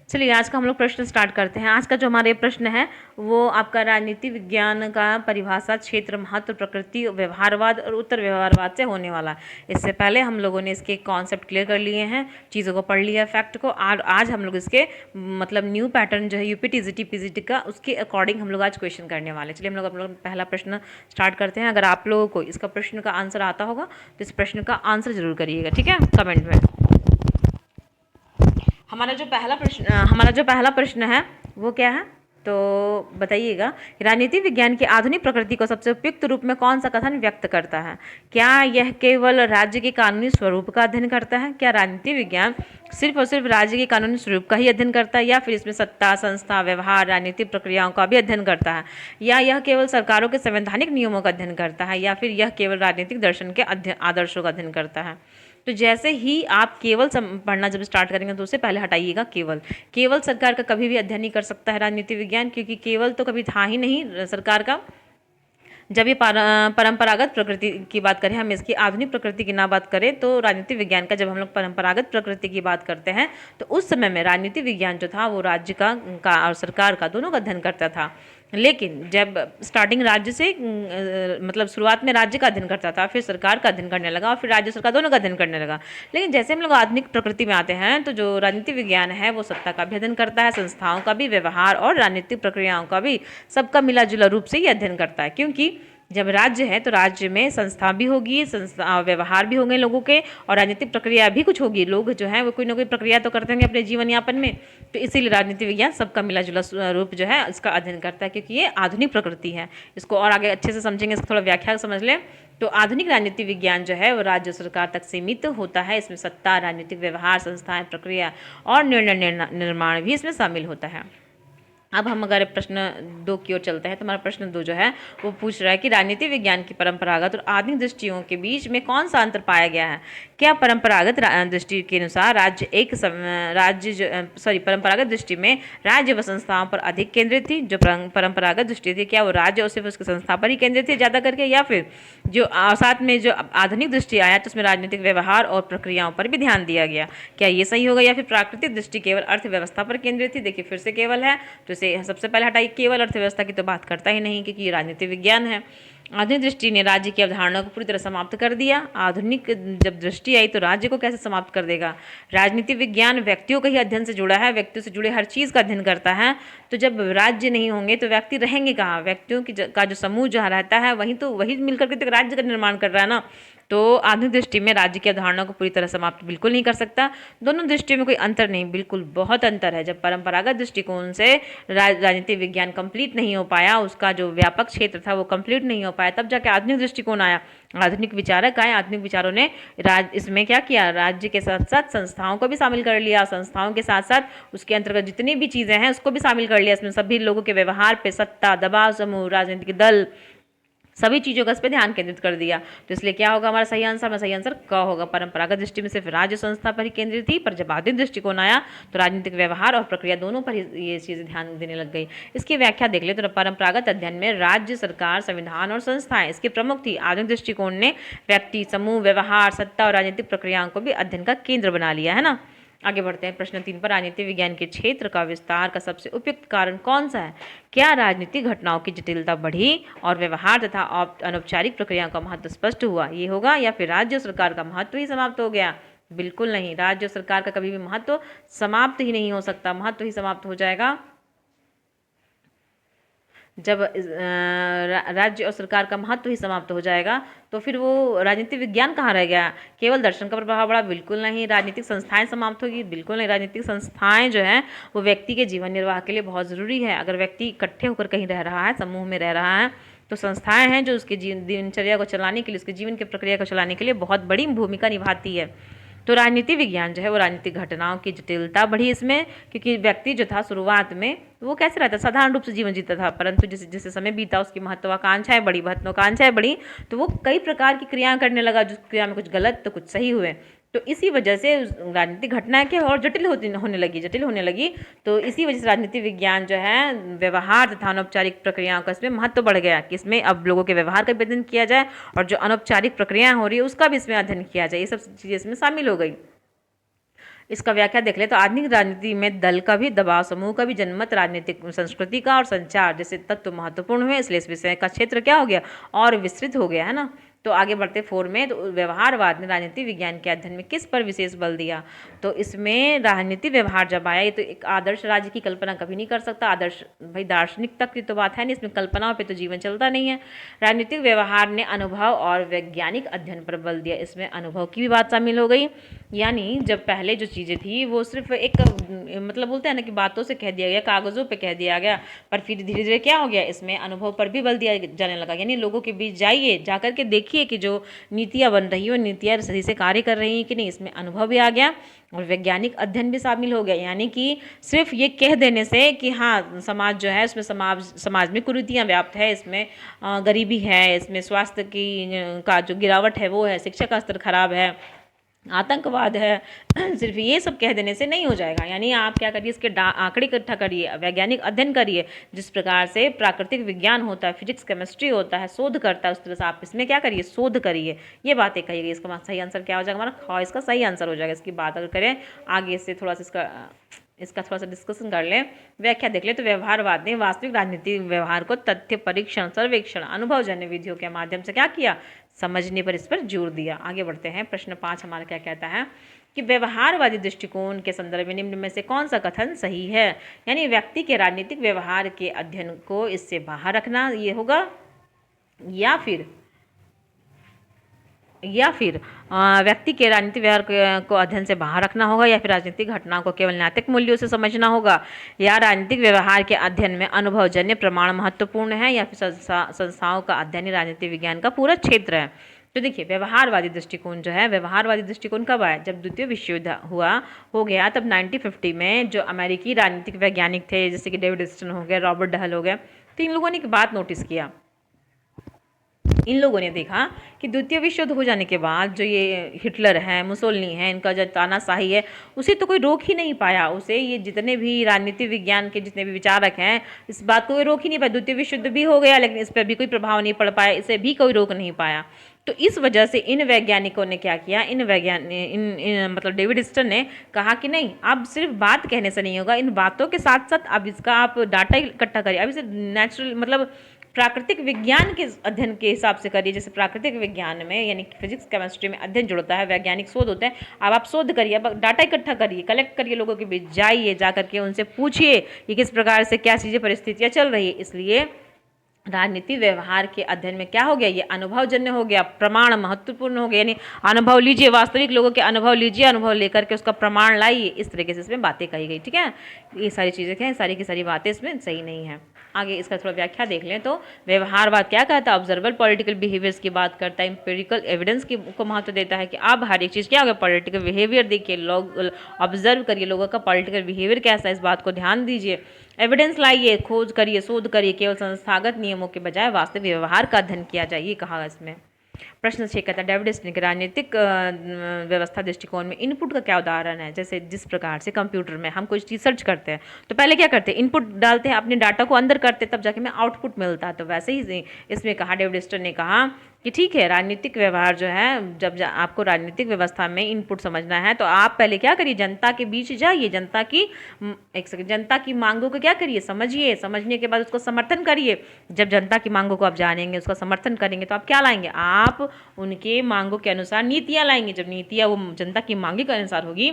चलिए आज का हम लोग प्रश्न स्टार्ट करते हैं। आज का जो हमारे प्रश्न है वो आपका राजनीति विज्ञान का परिभाषा, क्षेत्र, महत्व, प्रकृति, व्यवहारवाद और उत्तर व्यवहारवाद से होने वाला है। इससे पहले हम लोगों ने इसके कॉन्सेप्ट क्लियर कर लिए हैं, चीज़ों को पढ़ लिया, फैक्ट को। आज हम लोग इसके मतलब न्यू पैटर्न जो है यूपीटीजीटी पीजीटी का, उसके अकॉर्डिंग हम लोग आज क्वेश्चन करने वाले। चलिए हम लोग पहला प्रश्न स्टार्ट करते हैं। अगर आप लोगों को इसका प्रश्न का आंसर आता होगा तो इस प्रश्न का आंसर जरूर करिएगा, ठीक है, कमेंट में। हमारा जो पहला प्रश्न है वो क्या है, तो बताइएगा। राजनीति विज्ञान की आधुनिक प्रकृति को सबसे उपयुक्त रूप में कौन सा कथन व्यक्त करता है? क्या यह केवल राज्य के कानूनी स्वरूप का अध्ययन करता है? क्या राजनीति विज्ञान सिर्फ और सिर्फ राज्य के कानूनी स्वरूप का ही अध्ययन करता है, या फिर इसमें सत्ता, संस्था, व्यवहार, राजनीतिक प्रक्रियाओं का भी अध्ययन करता है? या यह केवल सरकारों के संवैधानिक नियमों का अध्ययन करता है, या फिर यह केवल राजनीतिक दर्शन के आदर्शों का अध्ययन करता है? तो जैसे ही आप केवल पढ़ना जब स्टार्ट करेंगे तो उससे पहले हटाइएगा केवल सरकार का कभी भी अध्ययन नहीं कर सकता है राजनीति विज्ञान, क्योंकि केवल तो कभी था ही नहीं सरकार का। जब ये परंपरागत प्रकृति की बात करें, हम इसकी आधुनिक प्रकृति की ना बात करें, तो राजनीति विज्ञान का जब हम लोग परंपरागत प्रकृति की बात करते हैं तो उस समय में राजनीति विज्ञान जो था वो राज्य का और सरकार का दोनों का अध्ययन करता था। लेकिन जब स्टार्टिंग राज्य से मतलब शुरुआत में राज्य का अध्ययन करता था, फिर सरकार का अध्ययन करने लगा और फिर राज्य सरकार दोनों का अध्ययन करने लगा। लेकिन जैसे हम लोग आधुनिक प्रकृति में आते हैं तो जो राजनीति विज्ञान है वो सत्ता का भी अध्ययन करता है, संस्थाओं का भी, व्यवहार और राजनीतिक प्रक्रियाओं का भी, सबका मिला जुला रूप से ही अध्ययन करता है। क्योंकि जब राज्य है तो राज्य में संस्था भी होगी, व्यवहार भी होंगे लोगों के, और राजनीतिक प्रक्रिया भी कुछ होगी। लोग जो है वो कोई ना कोई प्रक्रिया तो करते होंगे अपने जीवन यापन में। तो इसीलिए राजनीति विज्ञान सबका मिला जुला रूप जो है इसका अध्ययन करता है, क्योंकि ये आधुनिक प्रकृति है। इसको और आगे अच्छे से समझेंगे, इसको थोड़ा व्याख्या समझ लें तो आधुनिक राजनीति विज्ञान जो है वो राज्य सरकार तक सीमित होता है। इसमें सत्ता, राजनीतिक व्यवहार, संस्थाएं, प्रक्रिया और निर्णय निर्माण भी इसमें शामिल होता है। अब हम अगर प्रश्न 2 की ओर चलते हैं तो हमारा प्रश्न 2 जो है वो पूछ रहा है कि राजनीति विज्ञान की परंपरागत और आधुनिक दृष्टियों के बीच में कौन सा अंतर पाया गया है? क्या परंपरागत दृष्टि के अनुसार परंपरागत दृष्टि में राज्य व संस्थाओं पर अधिक केंद्रित थी? जो परंपरागत दृष्टि थी क्या वो राज्य और सिर्फ उसकी संस्था पर ही केंद्रित थी ज़्यादा करके, या फिर जो साथ में जो आधुनिक दृष्टि आया तो उसमें राजनीतिक व्यवहार और प्रक्रियाओं पर भी ध्यान दिया गया? क्या ये सही होगा? या फिर प्राकृतिक दृष्टि केवल अर्थव्यवस्था पर केंद्रित थी? देखिए फिर से केवल है तो इसे सबसे पहले हटाइए। केवल अर्थव्यवस्था की तो बात करता ही नहीं, क्योंकि ये राजनीति विज्ञान है। आधुनिक दृष्टि ने राज्य की अवधारणा को पूरी तरह समाप्त कर दिया। आधुनिक जब दृष्टि आई तो राज्य को कैसे समाप्त कर देगा? राजनीति विज्ञान व्यक्तियों के ही अध्ययन से जुड़ा है, व्यक्तियों से जुड़े हर चीज़ का अध्ययन करता है। तो जब राज्य नहीं होंगे तो व्यक्ति रहेंगे कहाँ? व्यक्तियों का जो समूह जहाँ रहता है वही मिलकर के तो राज्य का निर्माण कर रहा है ना। तो आधुनिक दृष्टि में राज्य की अवधारणा को पूरी तरह समाप्त बिल्कुल नहीं कर सकता। दोनों दृष्टियों में कोई अंतर नहीं, बिल्कुल बहुत अंतर है। जब परंपरागत दृष्टिकोण से राजनीति विज्ञान कंप्लीट नहीं हो पाया, उसका जो व्यापक क्षेत्र था वो कंप्लीट नहीं हो पाया, तब जाके आधुनिक दृष्टिकोण आया, आधुनिक विचारक आए। आधुनिक विचारों ने इसमें क्या किया? राज्य के साथ साथ संस्थाओं को भी शामिल कर लिया, संस्थाओं के साथ साथ उसके अंतर्गत जितनी भी चीज़ें हैं उसको भी शामिल कर लिया। इसमें सभी लोगों के व्यवहार पे, सत्ता, दबाव समूह, राजनीतिक दल, सभी चीज़ों का इस पर ध्यान केंद्रित कर दिया। तो इसलिए क्या होगा हमारा सही आंसर? सही आंसर क होगा। परंपरागत दृष्टि में सिर्फ राज्य संस्था पर ही केंद्रित थी, पर जब आधुनिक दृष्टिकोण आया तो राजनीतिक व्यवहार और प्रक्रिया दोनों पर ही ये चीज़ें ध्यान देने लग गई। इसकी व्याख्या देख ले तो परंपरागत अध्ययन में राज्य, सरकार, संविधान और संस्थाएं इसकी प्रमुख थी। आधुनिक दृष्टिकोण ने व्यक्ति, समूह, व्यवहार, सत्ता और राजनीतिक प्रक्रियाओं को भी अध्ययन का केंद्र बना लिया है ना। आगे बढ़ते हैं प्रश्न 3 पर। राजनीति विज्ञान के क्षेत्र का विस्तार का सबसे उपयुक्त कारण कौन सा है? क्या राजनीतिक घटनाओं की जटिलता बढ़ी और व्यवहार तथा अनौपचारिक प्रक्रियाओं का महत्व स्पष्ट हुआ, ये होगा? या फिर राज्य और सरकार का महत्व ही समाप्त हो गया? बिल्कुल नहीं, राज्य और सरकार का कभी भी महत्व समाप्त ही नहीं हो सकता। महत्व ही समाप्त हो जाएगा जब राज्य और सरकार का महत्व ही समाप्त हो जाएगा, तो फिर वो राजनीतिक विज्ञान कहाँ रह गया? केवल दर्शन का प्रभाव पड़ा? बिल्कुल नहीं। राजनीतिक संस्थाएं समाप्त होगी? बिल्कुल नहीं। राजनीतिक संस्थाएं जो हैं वो व्यक्ति के जीवन निर्वाह के लिए बहुत ज़रूरी है। अगर व्यक्ति इकट्ठे होकर कहीं रह रहा है, समूह में रह रहा है, तो संस्थाएं हैं जो उसके दिनचर्या को चलाने के लिए, उसके जीवन की प्रक्रिया को चलाने के लिए बहुत बड़ी भूमिका निभाती है। तो राजनीति विज्ञान जो है वो राजनीतिक घटनाओं की जटिलता बढ़ी इसमें, क्योंकि व्यक्ति जो था शुरुआत में वो कैसे रहता, साधारण रूप से जीवन जीता था, परंतु जैसे जैसे समय बीता उसकी महत्वाकांक्षाएं बढ़ी, तो वो कई प्रकार की क्रियाएं करने लगा, जिस क्रिया में कुछ गलत तो कुछ सही हुए। तो इसी वजह से राजनीतिक घटनाएं क्या और जटिल होने लगी। तो इसी वजह से राजनीति विज्ञान जो है व्यवहार तथा अनौपचारिक प्रक्रियाओं का इसमें महत्व बढ़ गया, कि इसमें अब लोगों के व्यवहार का भी अध्ययन किया जाए और जो अनौपचारिक प्रक्रियाएं हो रही है उसका भी इसमें अध्ययन किया जाए। ये सब चीज़ें इसमें शामिल हो गई। इसका व्याख्या देख ले तो आधुनिक राजनीति में दल का भी, दबाव समूह का भी, जनमत, राजनीतिक संस्कृति का और संचार जैसे तत्व महत्वपूर्ण हुए, इसलिए इस विषय का क्षेत्र क्या हो गया और विस्तृत हो गया, है ना। तो आगे बढ़ते 4 में, तो व्यवहारवाद ने राजनीति विज्ञान के अध्ययन में किस पर विशेष बल दिया। तो इसमें राजनीति व्यवहार जब आया, ये तो एक आदर्श राज्य की कल्पना कभी नहीं कर सकता। आदर्श भाई दार्शनिक तक की तो बात है नहीं, इसमें कल्पनाओं पे तो जीवन चलता नहीं है। राजनीतिक व्यवहार ने अनुभव और वैज्ञानिक अध्ययन पर बल दिया, इसमें अनुभव की भी बात शामिल हो गई। यानी जब पहले जो चीज़ें थी वो सिर्फ एक मतलब बोलते हैं ना कि बातों से कह दिया गया, कागज़ों पे कह दिया गया, पर फिर धीरे धीरे क्या हो गया, इसमें अनुभव पर भी बल दिया जाने लगा। यानी लोगों के बीच जाइए, जाकर के देखिए कि जो नीतियाँ बन रही हो, नीतियाँ सही से कार्य कर रही हैं कि नहीं, इसमें अनुभव भी आ गया और वैज्ञानिक अध्ययन भी शामिल हो गया। यानी कि सिर्फ ये कह देने से कि हाँ समाज जो है उसमें समाज में कुरीतियाँ व्याप्त है, इसमें गरीबी है, इसमें स्वास्थ्य की का जो गिरावट है वो है, शिक्षा का स्तर खराब है, आतंकवाद है, सिर्फ ये सब कह देने से नहीं हो जाएगा। यानी आप क्या करिए, इसके आंकड़े इकट्ठा करिए, वैज्ञानिक अध्ययन करिए। जिस प्रकार से प्राकृतिक विज्ञान होता है, फिजिक्स केमिस्ट्री होता है, शोध करता है, उस तरह से आप इसमें क्या करिए, शोध करिए। ये बातें कही गई। इसका सही आंसर क्या हो जाएगा हमारा, ख इसका सही आंसर हो जाएगा। इसकी बात अगर करें आगे इससे थोड़ा सा इसका थोड़ा सा डिस्कशन कर लें, व्याख्या देख लें। तो व्यवहारवाद ने वास्तविक राजनीतिक व्यवहार को तथ्य परीक्षण, सर्वेक्षण, अनुभवजन्य विधियों के माध्यम से क्या किया, समझने पर इस पर जोर दिया। आगे बढ़ते हैं, प्रश्न 5 हमारा क्या कहता है कि व्यवहारवादी दृष्टिकोण के संदर्भ में निम्न में से कौन सा कथन सही है। यानी व्यक्ति के राजनीतिक व्यवहार के अध्ययन को इससे बाहर रखना ये होगा, या फिर व्यक्ति के राजनीतिक व्यवहार को अध्ययन से बाहर रखना होगा, या फिर राजनीतिक घटनाओं को केवल नैतिक मूल्यों से समझना होगा, या राजनीतिक व्यवहार के अध्ययन में अनुभवजन्य प्रमाण महत्वपूर्ण है, या फिर संस्थाओं का अध्ययन ही राजनीतिक विज्ञान का पूरा क्षेत्र है। तो देखिए व्यवहारवादी दृष्टिकोण जो है, व्यवहारवादी दृष्टिकोण कब आया, जब द्वितीय विश्व युद्ध हो गया तब 1950 में जो अमेरिकी राजनीतिक वैज्ञानिक थे जैसे कि डेविड स्टन हो गए, रॉबर्ट डहल हो गए, तो इन लोगों ने एक बात नोटिस किया। इन लोगों ने देखा कि द्वितीय विश्व युद्ध हो जाने के बाद जो ये हिटलर है, मुसोलिनी है, इनका जो तानाशाही है, उसे तो कोई रोक ही नहीं पाया। उसे ये जितने भी राजनीति विज्ञान के जितने भी विचारक हैं, इस बात को कोई रोक ही नहीं पाया। द्वितीय विश्व युद्ध भी हो गया लेकिन इस पर भी कोई प्रभाव नहीं पड़ पाया, इसे भी कोई रोक नहीं पाया। तो इस वजह से इन वैज्ञानिकों ने क्या किया, मतलब डेविड स्टन ने कहा कि नहीं, अब सिर्फ बात कहने से नहीं होगा, इन बातों के साथ साथ अब इसका आप डाटा इकट्ठा करिए। अब इसे नेचुरल मतलब प्राकृतिक विज्ञान के अध्ययन के हिसाब से करिए। जैसे प्राकृतिक विज्ञान में यानी फिजिक्स केमिस्ट्री में अध्ययन जुड़ता है, वैज्ञानिक शोध होते हैं। अब आप शोध करिए, अब डाटा इकट्ठा करिए, कलेक्ट करिए, लोगों के बीच जाइए, जा करके उनसे पूछिए कि किस प्रकार से क्या चीज़ें परिस्थितियाँ चल रही है। इसलिए राजनीति व्यवहार के अध्ययन में क्या हो गया, ये अनुभवजन्य हो गया, प्रमाण महत्वपूर्ण हो गया। यानी अनुभव लीजिए, वास्तविक लोगों के अनुभव लीजिए, अनुभव लेकर के उसका प्रमाण लाइए। इस तरीके से इसमें बातें कही गई, ठीक है। ये सारी चीज़ें क्या है, सारी की सारी बातें इसमें सही नहीं है। आगे इसका थोड़ा व्याख्या देख लें तो व्यवहारवाद क्या कहता है, ऑब्जर्वर पॉलिटिकल बिहेवियर्स की बात करता है, इंपेरिकल एविडेंस को महत्व देता है कि अब हर एक चीज़ क्या होगा, पॉलिटिकल बिहेवियर देखिए, लोग ऑब्जर्व करिए, लोगों का पॉलिटिकल बिहेवियर कैसा है, इस बात को ध्यान दीजिए, एविडेंस लाइए, खोज करिए, शोध करिए, केवल संस्थागत नियमों के बजाय वास्तविक व्यवहार का अध्ययन किया जाए, कहा इसमें। प्रश्न 6 कहता है डेविड स्टन के राजनीतिक व्यवस्था दृष्टिकोण में इनपुट का क्या उदाहरण है। जैसे जिस प्रकार से कंप्यूटर में हम कुछ चीज़ सर्च करते हैं तो पहले क्या करते हैं, इनपुट डालते हैं, अपने डाटा को अंदर करते हैं, तब जाके हमें आउटपुट मिलता है। तो वैसे ही इसमें कहा, डेविड स्टन ने कहा कि ठीक है, राजनीतिक व्यवहार जो है, जब आपको राजनीतिक व्यवस्था में इनपुट समझना है तो आप पहले क्या करिए, जनता के बीच जाइए, जनता की मांगों को क्या करिए, समझिए, समझने के बाद उसको समर्थन करिए। जब जनता की मांगों को आप जानेंगे, उसका समर्थन करेंगे, तो आप क्या लाएंगे, आप उनके मांगों के अनुसार नीतियाँ लाएंगे। जब नीतियाँ वो जनता की मांगे के अनुसार होगी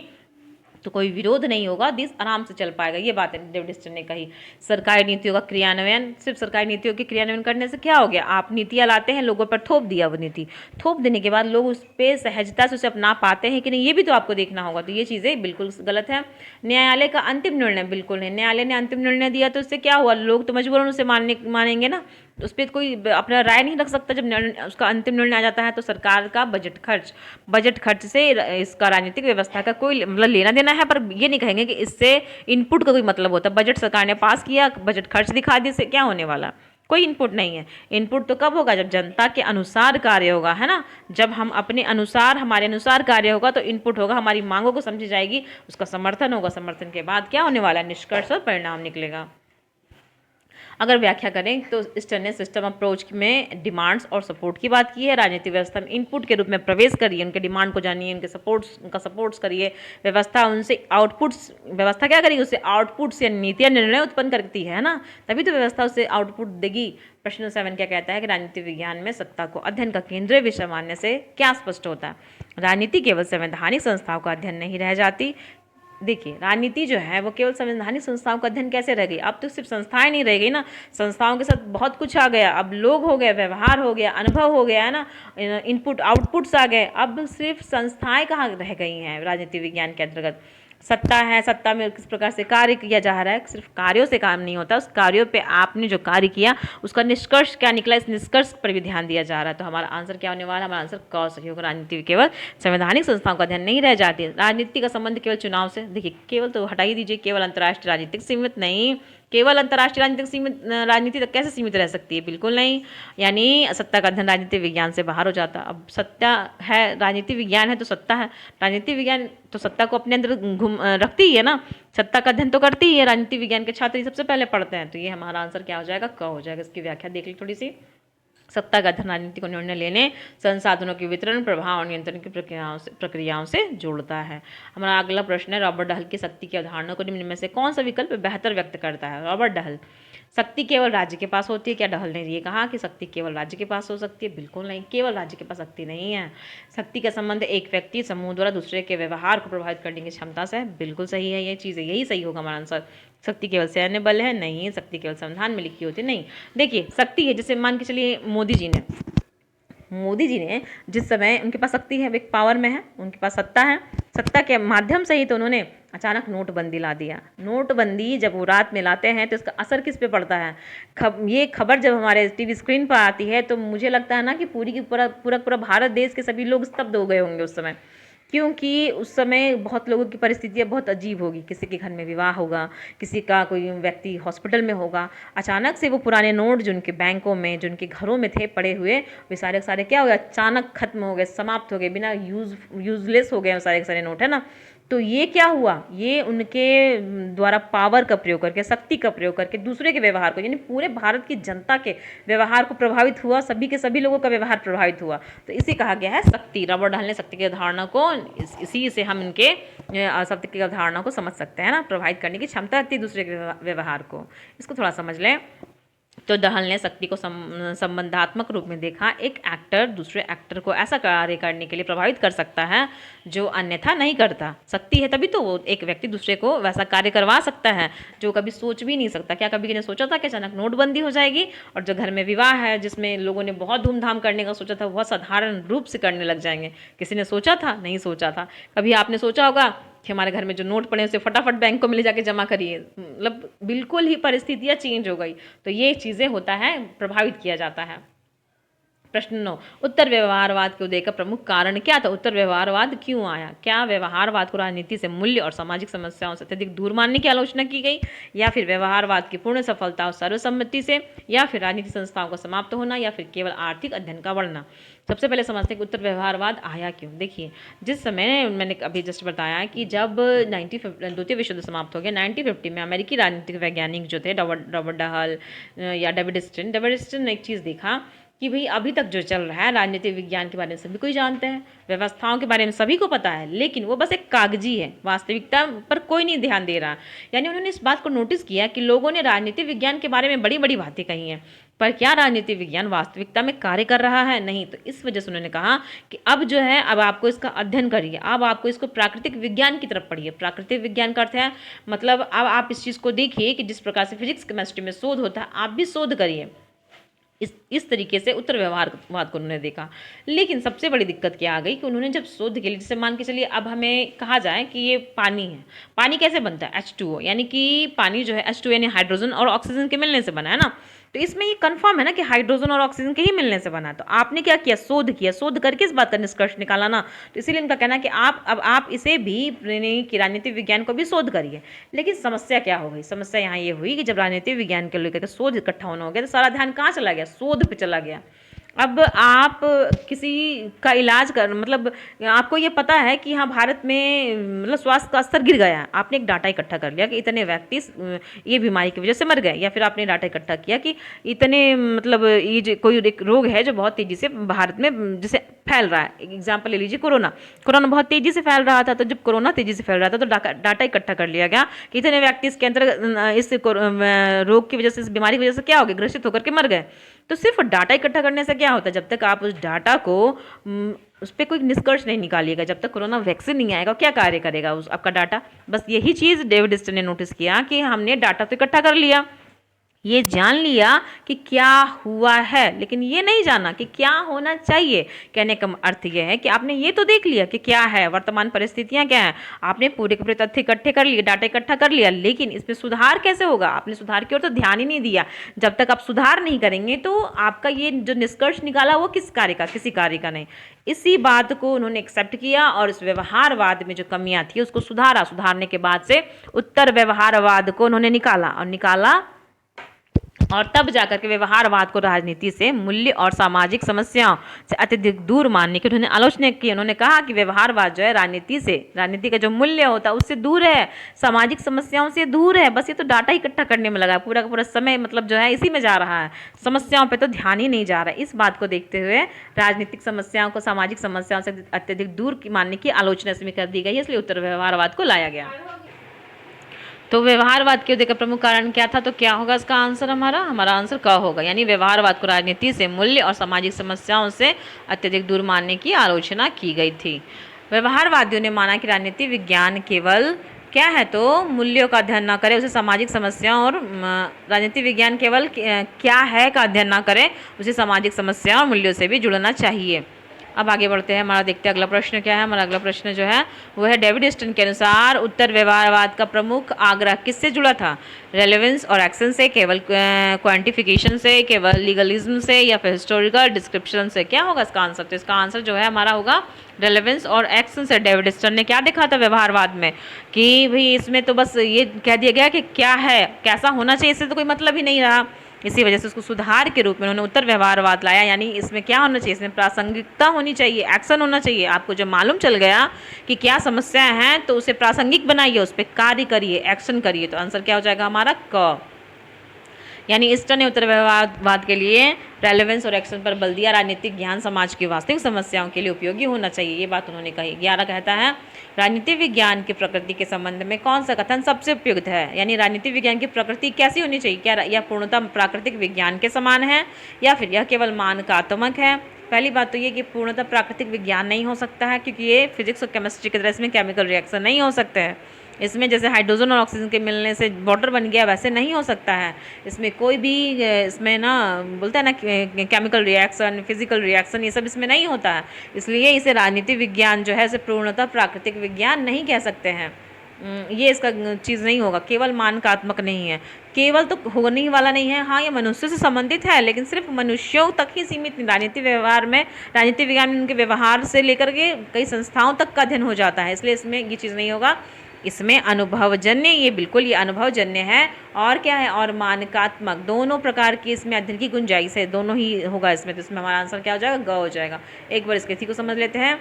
तो कोई विरोध नहीं होगा, देश आराम से चल पाएगा। ये बात डेविड स्टन ने कही। सरकारी नीतियों का क्रियान्वयन, सिर्फ सरकारी नीतियों के क्रियान्वयन करने से क्या हो गया, आप नीतियाँ लाते हैं, लोगों पर थोप दिया, वो नीति थोप देने के बाद लोग उस पर सहजता से उसे अपना पाते हैं कि नहीं, ये भी तो आपको देखना होगा। तो ये चीज़ें बिल्कुल गलत है। न्यायालय का अंतिम निर्णय बिल्कुल नहीं, न्यायालय ने अंतिम निर्णय दिया तो उससे क्या हुआ, लोग तो मजबूरन उसे मानेंगे ना, तो उस पर कोई अपना राय नहीं रख सकता। जब उसका अंतिम निर्णय आ जाता है तो सरकार का बजट खर्च से इसका राजनीतिक व्यवस्था का कोई मतलब लेना देना है, पर ये नहीं कहेंगे कि इससे इनपुट का कोई मतलब होता है। बजट सरकार ने पास किया, बजट खर्च दिखा दिया, इससे क्या होने वाला, कोई इनपुट नहीं है। इनपुट तो कब होगा, जब जनता के अनुसार कार्य होगा, है ना। जब हम अपने अनुसार, हमारे अनुसार कार्य होगा तो इनपुट होगा, हमारी मांगों को समझी जाएगी, उसका समर्थन होगा, समर्थन के बाद क्या होने वाला है, निष्कर्ष और परिणाम निकलेगा। अगर व्याख्या करें तो स्टर ने सिस्टम अप्रोच में डिमांड्स और सपोर्ट की बात की है। राजनीतिक व्यवस्था में इनपुट के रूप में प्रवेश करिए, उनके डिमांड को जानिए, उनका सपोर्ट्स करिए। व्यवस्था उनसे आउटपुट्स, व्यवस्था क्या करेगी, उससे आउटपुट्स या नीतियाँ निर्णय उत्पन्न करती है ना, तभी तो व्यवस्था उससे आउटपुट देगी। प्रश्न 7 क्या कहता है कि राजनीति विज्ञान में सत्ता को अध्ययन का केंद्रीय विषय मानने से क्या स्पष्ट होता है। राजनीति केवल संवैधानिक संस्थाओं का अध्ययन नहीं रह जाती। देखिए, राजनीति जो है वो केवल संवैधानिक संस्थाओं का अध्ययन कैसे रह गई, अब तो सिर्फ संस्थाएं नहीं रह गई ना, संस्थाओं के साथ बहुत कुछ आ गया। अब लोग हो गए, व्यवहार हो गया, अनुभव हो गया है ना, इनपुट आउटपुट्स आ गए। अब सिर्फ संस्थाएं कहाँ रह गई हैं राजनीति विज्ञान के अंतर्गत। सत्ता है, सत्ता में किस प्रकार से कार्य किया जा रहा है, सिर्फ कार्यों से काम नहीं होता, उस कार्यों पे आपने जो कार्य किया उसका निष्कर्ष क्या निकला, इस निष्कर्ष पर भी ध्यान दिया जा रहा है। तो हमारा आंसर क्या होने वाला है, हमारा आंसर क सही होगा। राजनीति केवल संवैधानिक संस्थाओं का अध्ययन नहीं रह जाती। राजनीति का संबंध केवल चुनाव से, देखिए केवल तो हटा ही दीजिए, केवल अंतर्राष्ट्रीय राजनीतिक सीमित नहीं, केवल अंतर्राष्ट्रीय राजनीतिक सीमित राजनीति तक कैसे सीमित रह सकती है, बिल्कुल नहीं। यानी सत्ता का अध्ययन राजनीति विज्ञान से बाहर हो जाता। अब सत्ता है, राजनीति विज्ञान है तो सत्ता है, राजनीति विज्ञान तो सत्ता को अपने अंदर रखती ही है ना, सत्ता का अध्ययन तो करती ही है। राजनीति विज्ञान के छात्र सबसे पहले पढ़ते हैं, तो ये हमारा आंसर क्या हो जाएगा, क हो जाएगा। इसकी व्याख्या देख ली थोड़ी सी। सत्ता का अध्ययन राजनीति को निर्णय लेने, संसाधनों के वितरण, प्रभाव और नियंत्रण की प्रक्रियाओं से जोड़ता है। हमारा अगला प्रश्न है, रॉबर्ट डहल की शक्ति की अवधारणा को निम्न में से कौन सा विकल्प बेहतर व्यक्त करता है। रॉबर्ट डहल, शक्ति केवल राज्य के पास होती है। क्या डहल ने ये कहा कि शक्ति केवल राज्य के पास हो सकती है? बिल्कुल नहीं, केवल राज्य के पास शक्ति नहीं है। शक्ति का संबंध एक व्यक्ति समूह द्वारा दूसरे के व्यवहार को प्रभावित करने की क्षमता से है। बिल्कुल सही है ये चीज़, यही सही होगा हमारा आंसर। शक्ति केवल सैन्य बल है? नहीं। शक्ति केवल संविधान में लिखी होती? नहीं। देखिए, शक्ति है, जैसे मान के चलिए मोदी जी ने जिस समय उनके पास शक्ति है, एक पावर में है, उनके पास सत्ता है, सत्ता के माध्यम से ही तो उन्होंने अचानक नोटबंदी ला दिया। नोटबंदी जब वो रात में लाते हैं तो इसका असर किस पे पड़ता है, ये खबर जब हमारे टीवी स्क्रीन पर आती है तो मुझे लगता है ना कि पूरा भारत देश के सभी लोग स्तब्ध हो गए होंगे उस समय, क्योंकि उस समय बहुत लोगों की परिस्थितियाँ बहुत अजीब होगी। किसी के घर में विवाह होगा, किसी का कोई व्यक्ति हॉस्पिटल में होगा, अचानक से वो पुराने नोट जो उनके बैंकों में, जो उनके घरों में थे पड़े हुए, वे सारे के सारे क्या हो गए, अचानक खत्म हो गए, समाप्त हो गए, बिना यूजलेस हो गए सारे के सारे नोट, है ना। तो ये क्या हुआ, ये उनके द्वारा पावर का प्रयोग करके, शक्ति का प्रयोग करके दूसरे के व्यवहार को, यानी पूरे भारत की जनता के व्यवहार को प्रभावित हुआ, सभी के सभी लोगों का व्यवहार प्रभावित हुआ। तो इसे कहा गया है शक्ति। रॉबर्ट डहल ने शक्ति की अवधारणा को, इसी से हम इनके शक्ति की अवधारणा को समझ सकते हैं ना, प्रभावित करने की क्षमता रखती है दूसरे के व्यवहार को। इसको थोड़ा समझ लें। तो डहल ने शक्ति को संबंधात्मक रूप में देखा। एक एक्टर दूसरे एक्टर को ऐसा कार्य करने के लिए प्रभावित कर सकता है जो अन्यथा नहीं करता। शक्ति है तभी तो वो एक व्यक्ति दूसरे को वैसा कार्य करवा सकता है जो कभी सोच भी नहीं सकता। क्या कभी किसी ने सोचा था कि अचानक नोटबंदी हो जाएगी और जो घर में विवाह है, जिसमें लोगों ने बहुत धूमधाम करने का सोचा था, वह साधारण रूप से करने लग जाएंगे? किसी ने सोचा था? नहीं सोचा था। कभी आपने सोचा होगा कि हमारे घर में जो नोट पड़े उसे फटाफट बैंक को मिले जाके जमा करिए? मतलब बिल्कुल ही परिस्थितियाँ चेंज हो गई। तो ये चीज़ें होता है, प्रभावित किया जाता है। प्रश्न 9, उत्तर व्यवहारवाद के उदय का प्रमुख कारण क्या था? उत्तर व्यवहारवाद क्यों आया? क्या व्यवहारवाद को राजनीति से मूल्य और सामाजिक समस्याओं से अत्यधिक दूर मानने की आलोचना की गई, या फिर व्यवहारवाद की पूर्ण सफलता और सर्वसम्मति से, या फिर राजनीतिक संस्थाओं का समाप्त होना, या फिर केवल आर्थिक अध्ययन का बढ़ना? सबसे पहले समझते हैं कि उत्तर व्यवहारवाद आया क्यों। देखिए, जिस समय मैंने अभी जस्ट बताया कि जब द्वितीय विश्व युद्ध समाप्त हो गया 1950 में, अमेरिकी राजनीतिक वैज्ञानिक जो थे रॉबर्ट डहल या डेविड स्टिन ने एक चीज़ देखा कि भाई अभी तक जो चल रहा है राजनीतिक विज्ञान के बारे में सभी कोई जानते हैं, व्यवस्थाओं के बारे में सभी को पता है, लेकिन वो बस एक कागजी है, वास्तविकता पर कोई नहीं ध्यान दे रहा। यानी उन्होंने इस बात को नोटिस किया कि लोगों ने राजनीतिक विज्ञान के बारे में बड़ी बड़ी बातें कही हैं, पर क्या राजनीतिक विज्ञान वास्तविकता में कार्य कर रहा है? नहीं। तो इस वजह से उन्होंने कहा कि अब जो है, अब आपको इसका अध्ययन करिए, अब आपको इसको प्राकृतिक विज्ञान की तरफ पढ़िए। प्राकृतिक विज्ञान का अर्थ है, मतलब अब आप इस चीज़ को देखिए कि जिस प्रकार से फिजिक्स केमिस्ट्री में शोध होता है, आप भी शोध करिए। इस तरीके से उत्तर व्यवहारवाद को उन्होंने देखा। लेकिन सबसे बड़ी दिक्कत क्या आ गई कि उन्होंने जब शोध के लिए, जैसे मान के चलिए अब हमें कहा जाए कि ये पानी है, पानी कैसे बनता है? H2O, यानी कि पानी जो है H2O यानी हाइड्रोजन और ऑक्सीजन के मिलने से बना है ना। तो इसमें ये कंफर्म है ना कि हाइड्रोजन और ऑक्सीजन के ही मिलने से बना है। तो आपने क्या किया, शोध किया, शोध करके इस बात का निष्कर्ष निकाला ना। तो इसीलिए इनका कहना है कि आप इसे भी, राजनीतिक विज्ञान को भी शोध करिए। लेकिन समस्या क्या हो गई? समस्या यहाँ ये हुई कि जब राजनीतिक विज्ञान के लेकर शोध इकट्ठा होना हो गया तो सारा ध्यान कहाँ चला गया? शोध पे चला गया। अब आप किसी का इलाज कर मतलब आपको ये पता है कि हाँ भारत में मतलब स्वास्थ्य का स्तर गिर गया है, आपने एक डाटा इकट्ठा कर लिया कि इतने व्यक्ति ये बीमारी की वजह से मर गए, या फिर आपने डाटा इकट्ठा किया कि इतने मतलब ये जो कोई एक रोग है जो बहुत तेजी से भारत में जैसे फैल रहा है। एग्जाम्पल ले लीजिए कोरोना, कोरोना बहुत तेजी से फैल रहा था, तो जब कोरोना तेजी से फैल रहा था तो डाटा इकट्ठा कर लिया गया कि इतने व्यक्ति इसके अंदर इस रोग की वजह से, इस बीमारी की वजह से क्या हो गए, ग्रसित होकर के मर गए। तो सिर्फ डाटा इकट्ठा करने से क्या होता है, जब तक आप उस डाटा को उस पर कोई निष्कर्ष नहीं निकालिएगा, जब तक कोरोना वैक्सीन नहीं आएगा क्या कार्य करेगा उस आपका डाटा। बस यही चीज़ डेविड स्टन ने नोटिस किया कि हमने डाटा तो इकट्ठा कर लिया, ये जान लिया कि क्या हुआ है, लेकिन ये नहीं जाना कि क्या होना चाहिए। कहने का अर्थ ये है कि आपने ये तो देख लिया कि क्या है, वर्तमान परिस्थितियां क्या हैं, आपने पूरे के पूरे तथ्य इकट्ठे कर लिए, डाटा इकट्ठा कर लिया, लेकिन इसमें सुधार कैसे होगा, आपने सुधार की ओर तो ध्यान ही नहीं दिया। जब तक आप सुधार नहीं करेंगे तो आपका ये जो निष्कर्ष निकाला वो किस कार्य का, किसी कार्य का नहीं। इसी बात को उन्होंने एक्सेप्ट किया और इस व्यवहारवाद में जो कमियां थी उसको सुधारा। सुधारने के बाद से उत्तर व्यवहारवाद को उन्होंने निकाला और तब जाकर के व्यवहारवाद को राजनीति से, मूल्य और सामाजिक समस्याओं से अत्यधिक दूर मानने की उन्होंने आलोचना की। उन्होंने कहा कि व्यवहारवाद जो है राजनीति से, राजनीति का जो मूल्य होता है उससे दूर है, सामाजिक समस्याओं से दूर है। बस ये तो डाटा इकट्ठा करने में लगा, पूरा का पूरा समय मतलब जो है इसी में जा रहा है, समस्याओं पर तो ध्यान ही नहीं जा रहा है। इस बात को देखते हुए राजनीतिक समस्याओं को सामाजिक समस्याओं से अत्यधिक दूर मानने की आलोचना इसमें कर दी गई, इसलिए उत्तर व्यवहारवाद को लाया गया। तो व्यवहारवाद के उदय का प्रमुख कारण क्या था, तो क्या होगा इसका आंसर, हमारा आंसर क होगा, यानी व्यवहारवाद को राजनीति से, मूल्य और सामाजिक समस्याओं से अत्यधिक दूर मानने की आलोचना की गई थी। व्यवहारवादियों ने माना कि राजनीति विज्ञान केवल क्या है, तो मूल्यों का अध्ययन न करे, उसे सामाजिक समस्याओं और राजनीति विज्ञान केवल क्या है का अध्ययन न करे, उसे सामाजिक समस्याओं और मूल्यों से भी जुड़ना चाहिए। अब आगे बढ़ते हैं, हमारा देखते हैं अगला प्रश्न क्या है। हमारा अगला प्रश्न जो है वो है, डेविड स्टन के अनुसार उत्तर व्यवहारवाद का प्रमुख आग्रह किससे जुड़ा था, रेलेवेंस और एक्शन से, केवल क्वांटिफिकेशन से, केवल लीगलिज्म से, या फिर हिस्टोरिकल डिस्क्रिप्शन से। क्या होगा इसका आंसर, तो इसका आंसर जो है हमारा होगा रेलेवेंस और एक्शन से। डेविड स्टन ने क्या देखा था व्यवहारवाद में कि भाई इसमें तो बस ये कह दिया गया कि क्या है, कैसा होना चाहिए, इससे तो कोई मतलब ही नहीं रहा। इसी वजह से उसको सुधार के रूप में उन्होंने उत्तर व्यवहारवाद लाया, यानी इसमें क्या होना चाहिए, इसमें प्रासंगिकता होनी चाहिए, एक्शन होना चाहिए। आपको जब मालूम चल गया कि क्या समस्या है तो उसे प्रासंगिक बनाइए, उस पर कार्य करिए, एक्शन करिए। तो आंसर क्या हो जाएगा हमारा क। यानी स्टन ने उत्तर व्यवहारवाद के लिए रेलेवेंस और एक्शन पर बल दिया। राजनीतिक ज्ञान समाज की वास्तविक समस्याओं के लिए उपयोगी होना चाहिए, ये बात उन्होंने कही। 11 कहता है, राजनीतिक विज्ञान की प्रकृति के संबंध में कौन सा कथन सबसे उपयुक्त है, यानी राजनीतिक विज्ञान की प्रकृति कैसी होनी चाहिए, क्या यह पूर्णतः प्राकृतिक विज्ञान के समान है या फिर यह केवल मानकात्मक है। पहली बात तो ये कि पूर्णतः प्राकृतिक विज्ञान नहीं हो सकता है, क्योंकि ये फिजिक्स और केमिस्ट्री की तरह इसमें केमिकल रिएक्शन नहीं हो सकते हैं। इसमें जैसे हाइड्रोजन और ऑक्सीजन के मिलने से वाटर बन गया वैसे नहीं हो सकता है। इसमें कोई भी इसमें ना बोलते हैं ना केमिकल रिएक्शन, फिजिकल रिएक्शन, ये सब इसमें नहीं होता है। इसलिए इसे राजनीतिक विज्ञान जो है इसे पूर्णतः प्राकृतिक विज्ञान नहीं कह सकते हैं। ये इसका चीज़ नहीं होगा, केवल मानकात्मक नहीं है, केवल तो होने ही वाला नहीं है। हाँ, ये मनुष्य से संबंधित है, लेकिन सिर्फ मनुष्यों तक ही सीमित नहीं। राजनीतिक व्यवहार में, राजनीतिक विज्ञान में उनके व्यवहार से लेकर के कई संस्थाओं तक का अध्ययन हो जाता है, इसलिए इसमें ये चीज़ नहीं होगा। इसमें अनुभवजन्य, ये बिल्कुल ये अनुभवजन्य है, और क्या है, और मानकात्मक, दोनों प्रकार की इसमें अध्ययन की गुंजाइश है, दोनों ही होगा इसमें। तो इसमें हमारा आंसर क्या हो जाएगा, ग हो जाएगा। एक बार इसके थी को समझ लेते हैं।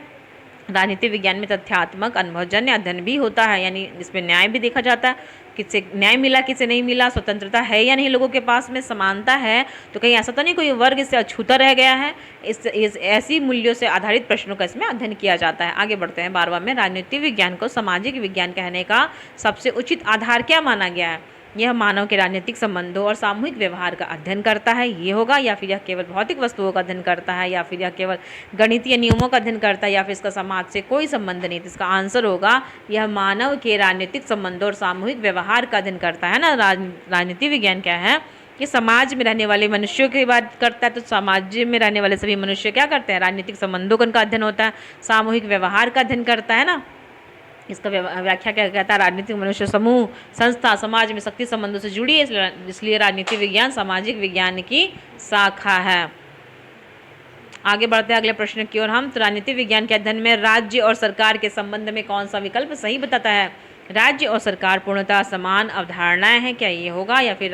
राजनीतिक विज्ञान में तथ्यात्मक अनुभवजन्य अध्ययन भी होता है, यानी इसमें न्याय भी देखा जाता है, किससे न्याय मिला किससे नहीं मिला, स्वतंत्रता है या नहीं लोगों के पास में, समानता है तो कहीं ऐसा तो नहीं कोई वर्ग इससे अछूता रह गया है। इस ऐसी मूल्यों से आधारित प्रश्नों का इसमें अध्ययन किया जाता है। आगे बढ़ते हैं 12वां में, राजनीतिक विज्ञान को सामाजिक विज्ञान कहने का सबसे उचित आधार क्या माना गया है। यह मानव के राजनीतिक संबंधों और सामूहिक व्यवहार का अध्ययन करता है, ये होगा, या फिर यह केवल भौतिक वस्तुओं का अध्ययन करता है, या फिर यह केवल गणितीय नियमों का अध्ययन करता है, या फिर इसका समाज से कोई संबंध नहीं। तो इसका आंसर होगा यह मानव के राजनीतिक संबंधों और सामूहिक व्यवहार का अध्ययन करता है ना। राजनीतिक विज्ञान क्या है कि समाज में रहने वाले मनुष्यों की बात करता है, तो समाज में रहने वाले सभी मनुष्य क्या करते हैं, राजनीतिक संबंधों का अध्ययन होता है, सामूहिक व्यवहार का अध्ययन करता है ना। इसका व्याख्या क्या कहता है, राजनीतिक मनुष्य समूह, संस्था, समाज में शक्ति संबंधों से जुड़ी है, इसलिए राजनीतिक विज्ञान सामाजिक विज्ञान की शाखा है। आगे बढ़ते हैं अगले प्रश्न की ओर हम। तो राजनीतिक विज्ञान के अध्ययन में राज्य और सरकार के संबंध में कौन सा विकल्प सही बताता है। राज्य और सरकार पूर्णतः समान अवधारणाएं हैं, क्या ये होगा? या फिर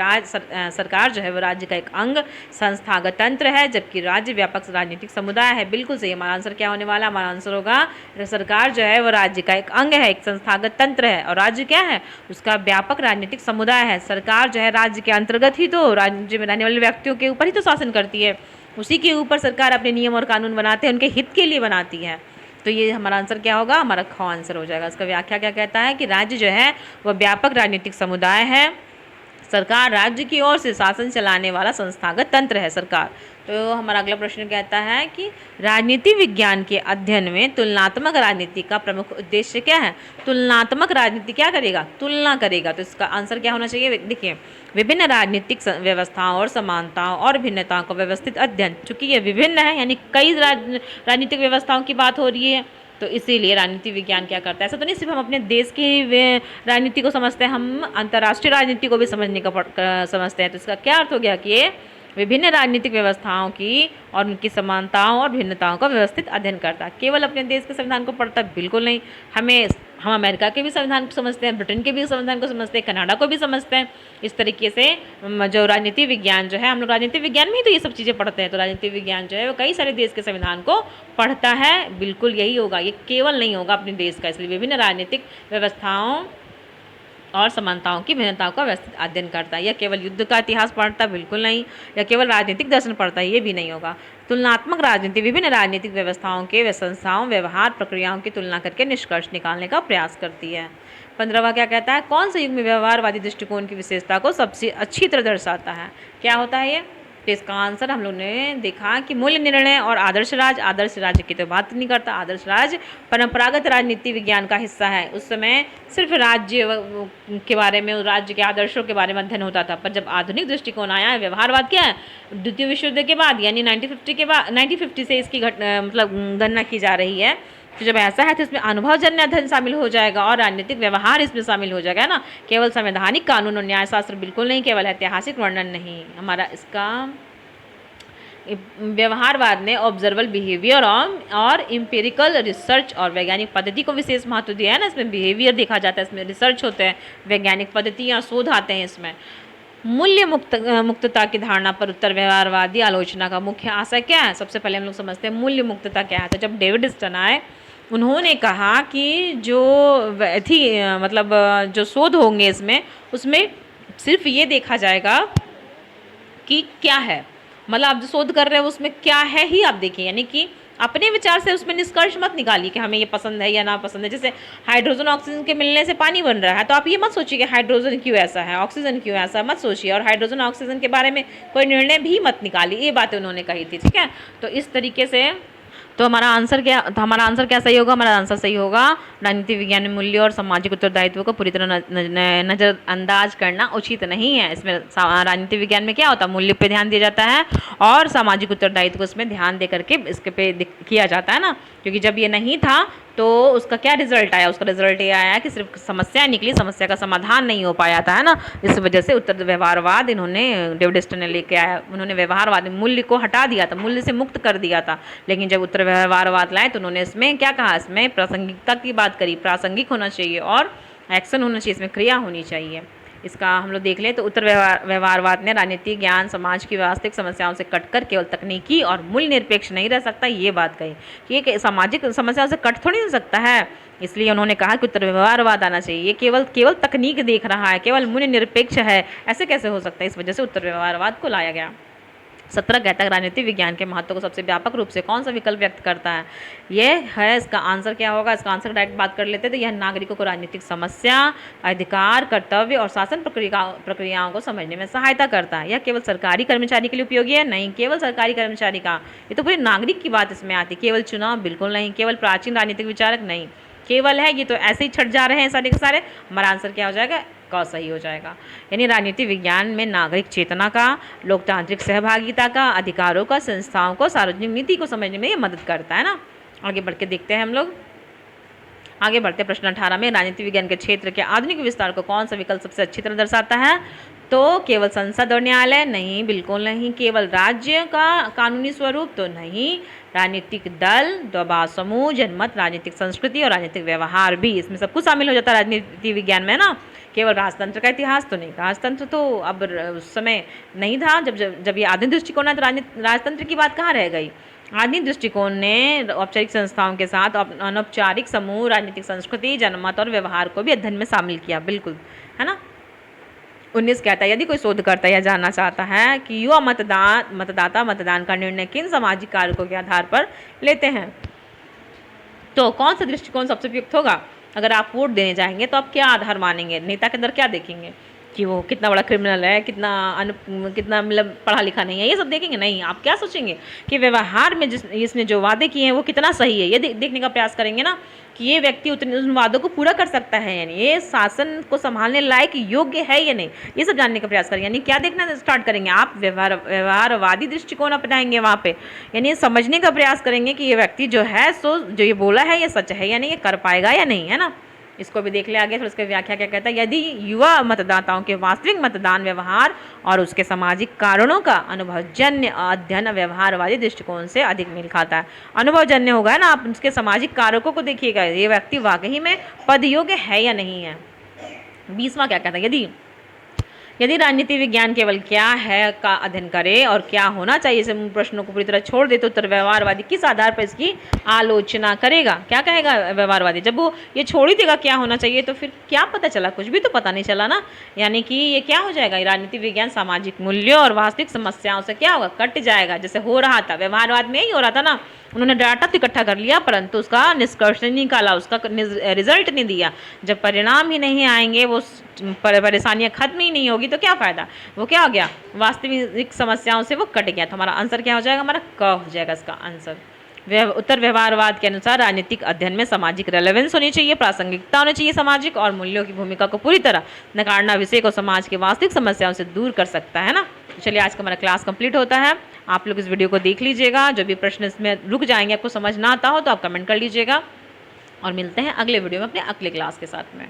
सरकार जो है वो राज्य का एक अंग संस्थागत तंत्र है, जबकि राज्य व्यापक राजनीतिक समुदाय है। बिल्कुल सही। हमारा आंसर क्या होने वाला? हमारा आंसर होगा सरकार जो है वो राज्य का एक अंग है, एक संस्थागत तंत्र है, और राज्य क्या है? उसका व्यापक राजनीतिक समुदाय है। सरकार जो है राज्य के अंतर्गत ही तो राज्य में रहने वाले व्यक्तियों के ऊपर ही तो शासन करती है, उसी के ऊपर सरकार अपने नियम और कानून बनाते हैं, उनके हित के लिए बनाती है। तो ये हमारा आंसर क्या होगा? हमारा ख आंसर हो जाएगा। इसका व्याख्या क्या कहता है कि राज्य जो है वह व्यापक राजनीतिक समुदाय है, सरकार राज्य की ओर से शासन चलाने वाला संस्थागत तंत्र है सरकार। तो हमारा अगला प्रश्न कहता है कि राजनीति विज्ञान के अध्ययन में तुलनात्मक राजनीति का प्रमुख उद्देश्य क्या है? तुलनात्मक राजनीति क्या करेगा? तुलना करेगा। तो इसका आंसर क्या होना चाहिए? देखिए, विभिन्न राजनीतिक व्यवस्थाओं और समानताओं और भिन्नताओं का व्यवस्थित अध्ययन। चूंकि ये विभिन्न है यानी कई राजनीतिक व्यवस्थाओं की बात हो रही है, तो इसीलिए राजनीति विज्ञान क्या करता है? ऐसा तो नहीं सिर्फ हम अपने देश की राजनीति को समझते हैं, हम अंतर्राष्ट्रीय राजनीति को भी समझने का समझते हैं। तो इसका क्या अर्थ हो गया कि ये विभिन्न राजनीतिक व्यवस्थाओं की और उनकी समानताओं और भिन्नताओं का व्यवस्थित अध्ययन करता है। केवल अपने देश के संविधान को पढ़ता है? बिल्कुल नहीं। हम अमेरिका के भी संविधान को समझते हैं, ब्रिटेन के भी संविधान को समझते हैं, कनाडा को भी समझते हैं। इस तरीके से जो राजनीति विज्ञान जो है, हम लोग राजनीति विज्ञान में ही तो ये सब चीज़ें पढ़ते हैं। तो राजनीति विज्ञान जो है वो कई सारे देश के संविधान को पढ़ता है। बिल्कुल यही होगा, ये केवल नहीं होगा अपने देश का। इसलिए विभिन्न राजनीतिक व्यवस्थाओं और समानताओं की भिन्नताओं का व्यवस्थित अध्ययन करता है। यह केवल युद्ध का इतिहास पढ़ता है? बिल्कुल नहीं। या केवल राजनीतिक दर्शन पढ़ता है? ये भी नहीं होगा। तुलनात्मक राजनीति विभिन्न राजनीतिक व्यवस्थाओं के संस्थाओं, व्यवहार, प्रक्रियाओं की तुलना करके निष्कर्ष निकालने का प्रयास करती है। 15वां क्या कहता है? कौन से युग में व्यवहारवादी दृष्टिकोण की विशेषता को सबसे अच्छी तरह दर्शाता है? क्या होता है ये? तो इसका आंसर हम लोग ने देखा कि मूल्य निर्णय और आदर्श राज्य की तो बात नहीं करता। आदर्श राज्य परंपरागत राजनीति विज्ञान का हिस्सा है। उस समय सिर्फ राज्य के बारे में, राज्य के आदर्शों के बारे में अध्ययन होता था। पर जब आधुनिक दृष्टिकोण आया है, व्यवहारवाद क्या है? द्वितीय विश्व युद्ध के बाद यानी 1950 से इसकी गणना की जा रही है। तो जब ऐसा है तो इसमें अनुभवजन्य अध्ययन शामिल हो जाएगा और राजनीतिक व्यवहार इसमें शामिल हो जाएगा, है ना। केवल संवैधानिक कानून और न्यायशास्त्र बिल्कुल नहीं, केवल ऐतिहासिक वर्णन नहीं। हमारा इसका व्यवहारवाद ने ऑब्जर्वल बिहेवियर और इम्पेरिकल रिसर्च और वैज्ञानिक पद्धति को विशेष महत्व दिया है ना। इसमें बिहेवियर देखा जाता है, इसमें रिसर्च होते हैं, वैज्ञानिक पद्धतियाँ, शोध आते हैं इसमें। मूल्य मुक्तता की धारणा पर उत्तर व्यवहारवादी आलोचना का मुख्य आशय क्या है? सबसे पहले हम लोग समझते हैं मूल्य मुक्तता क्या है। तो जब डेविड स्टन आए, उन्होंने कहा कि जो शोध होंगे इसमें, उसमें सिर्फ ये देखा जाएगा कि क्या है, मतलब आप जो शोध कर रहे हो उसमें क्या है ही आप देखिए, यानी कि अपने विचार से उसमें निष्कर्ष मत निकालिए कि हमें ये पसंद है या ना पसंद है। जैसे हाइड्रोजन ऑक्सीजन के मिलने से पानी बन रहा है, तो आप ये मत सोचिए कि हाइड्रोजन क्यों ऐसा है, ऑक्सीजन क्यों ऐसा, मत सोचिए। और हाइड्रोजन ऑक्सीजन के बारे में कोई निर्णय भी मत निकालिए। ये बातें उन्होंने कही थी, ठीक है। तो इस तरीके से हमारा आंसर क्या सही होगा? हमारा आंसर सही होगा, राजनीति विज्ञान में मूल्य और सामाजिक उत्तरदायित्व को पूरी तरह नज़रअंदाज करना उचित नहीं है। इसमें राजनीति विज्ञान में क्या होता है? मूल्य पे ध्यान दिया जाता है और सामाजिक उत्तरदायित्व को इसमें ध्यान दे करके इसके पे किया जाता है ना। क्योंकि जब ये नहीं था तो उसका क्या रिजल्ट आया? उसका रिजल्ट ये आया कि सिर्फ समस्या निकली, समस्या का समाधान नहीं हो पाया था, है ना। इस वजह से उत्तर व्यवहारवाद इन्होंने डेविड स्टन ने लेके आया। उन्होंने व्यवहारवाद मूल्य को हटा दिया था, मूल्य से मुक्त कर दिया था। लेकिन जब उत्तर व्यवहारवाद लाए तो उन्होंने इसमें क्या कहा? इसमें प्रासंगिकता की बात करी, प्रासंगिक होना चाहिए और एक्शन होना चाहिए, इसमें क्रिया होनी चाहिए। इसका हम लोग देख लें तो उत्तर व्यवहारवाद ने राजनीति ज्ञान समाज की वास्तविक समस्याओं से कटकर केवल तकनीकी और मूल्य निरपेक्ष नहीं रह सकता, ये बात कही कि ये सामाजिक समस्याओं से कट थोड़ी नहीं सकता है। इसलिए उन्होंने कहा कि उत्तर व्यवहारवाद आना चाहिए। ये केवल तकनीक देख रहा है, केवल मूल्य निरपेक्ष है, ऐसे कैसे हो सकता है? इस वजह से उत्तर व्यवहारवाद को लाया गया। 17 कहता है राजनीति विज्ञान के महत्व को सबसे व्यापक रूप से कौन सा विकल्प व्यक्त करता है? ये है, इसका आंसर क्या होगा? इसका आंसर डायरेक्ट बात कर लेते हैं। तो यह नागरिकों को राजनीतिक समस्या, अधिकार, कर्तव्य और शासन प्रक्रियाओं को समझने में सहायता करता है। यह केवल सरकारी कर्मचारी के लिए उपयोगी है? नहीं, केवल सरकारी कर्मचारी का, ये तो पूरे नागरिक की बात इसमें आती है। केवल चुनाव? बिल्कुल नहीं। केवल प्राचीन राजनीतिक विचारक? नहीं। केवल है, ये तो ऐसे ही छट जा रहे हैं सारे के सारे। हमारा आंसर क्या हो जाएगा? क सही हो जाएगा। यानी राजनीति विज्ञान में नागरिक चेतना का, लोकतांत्रिक सहभागिता का, अधिकारों का, संस्थाओं को, सार्वजनिक नीति को समझने में ये मदद करता है ना। आगे बढ़ के देखते हैं हम लोग। आगे बढ़ते प्रश्न 18 में राजनीति विज्ञान के क्षेत्र के आधुनिक विस्तार को कौन सा विकल्प सबसे अच्छी तरह दर्शाता है? तो केवल संसद और न्यायालय नहीं, बिल्कुल नहीं। केवल राज्य का कानूनी स्वरूप तो नहीं। राजनीतिक दल, दबाव समूह, जनमत, राजनीतिक संस्कृति और राजनीतिक व्यवहार भी, इसमें सब कुछ शामिल हो जाता है राजनीति विज्ञान में ना। केवल राजतंत्र का इतिहास तो नहीं। राजतंत्र तो अब उस समय नहीं था। जब ये आधुनिक दृष्टिकोण है तो राजतंत्र की बात कहाँ रह गई। आधुनिक दृष्टिकोण ने औपचारिक संस्थाओं के साथ अनौपचारिक समूह, राजनीतिक संस्कृति, जनमत और व्यवहार को भी अध्ययन में शामिल किया, बिल्कुल, है ना। 19 कहता है, यदि कोई शोधकर्ता यह जानना चाहता है कि युवा मतदाता मतदान का निर्णय किन सामाजिक कारकों के आधार पर लेते हैं, तो कौन सा दृष्टिकोण सबसे उपयुक्त होगा। अगर आप वोट देने जाएंगे तो आप क्या आधार मानेंगे, नेता के अंदर क्या देखेंगे कि वो कितना बड़ा क्रिमिनल है, कितना मतलब पढ़ा लिखा नहीं है, ये सब देखेंगे नहीं। आप क्या सोचेंगे कि व्यवहार में इसने जो वादे किए हैं वो कितना सही है, ये देखने का प्रयास करेंगे ना कि ये व्यक्ति उन वादों को पूरा कर सकता है, यानी ये शासन को संभालने लायक योग्य है या नहीं, ये सब जानने का प्रयास करेंगे। यानी क्या देखना स्टार्ट करेंगे आप, व्यवहारवादी दृष्टिकोण अपनाएंगे वहाँ पे, यानी समझने का प्रयास करेंगे कि ये व्यक्ति जो है सो जो ये बोला है ये सच है या नहीं, ये कर पाएगा या नहीं, है ना। इसको भी देख ले आगे। फिर उसकी व्याख्या क्या कहता है, यदि युवा मतदाताओं के वास्तविक मतदान व्यवहार और उसके सामाजिक कारणों का अनुभवजन्य अध्ययन व्यवहारवादी दृष्टिकोण से अधिक मेल खाता है। अनुभवजन्य होगा ना, आप उसके सामाजिक कारकों को देखिएगा, ये व्यक्ति वाकई में पद योग्य है या नहीं है। 20वां क्या कहता है, यदि राजनीति विज्ञान केवल क्या है का अध्ययन करे और क्या होना चाहिए इसे प्रश्नों को पूरी तरह छोड़ दे तो उत्तर व्यवहारवादी किस आधार पर इसकी आलोचना करेगा। क्या कहेगा व्यवहारवादी, जब वो ये छोड़ ही देगा क्या होना चाहिए तो फिर क्या पता चला, कुछ भी तो पता नहीं चला ना। यानी कि ये क्या हो जाएगा, राजनीति विज्ञान सामाजिक मूल्यों और वास्तविक समस्याओं से क्या होगा, कट जाएगा। जैसे हो रहा था व्यवहारवाद में, यही हो रहा था ना, उन्होंने डाटा तो इकट्ठा कर लिया परंतु उसका निष्कर्ष नहीं निकाला, उसका रिजल्ट नहीं दिया। जब परिणाम ही नहीं आएंगे, वो परेशानियां खत्म ही नहीं होगी तो क्या फ़ायदा। वो क्या हो गया, वास्तविक समस्याओं से वो कट गया। तो हमारा आंसर क्या हो जाएगा, हमारा क हो जाएगा इसका आंसर। उत्तर व्यवहारवाद के अनुसार राजनीतिक अध्ययन में सामाजिक रेलेवेंस होनी चाहिए, प्रासंगिकता होनी चाहिए सामाजिक, और मूल्यों की भूमिका को पूरी तरह नकारना विषय को समाज की वास्तविक समस्याओं से दूर कर सकता है ना। चलिए आज का हमारा क्लास कंप्लीट होता है। आप लोग इस वीडियो को देख लीजिएगा, जो भी प्रश्न इसमें रुक जाएंगे, आपको समझ ना आता हो तो आप कमेंट कर लीजिएगा, और मिलते हैं अगले वीडियो में अपने अगले क्लास के साथ में।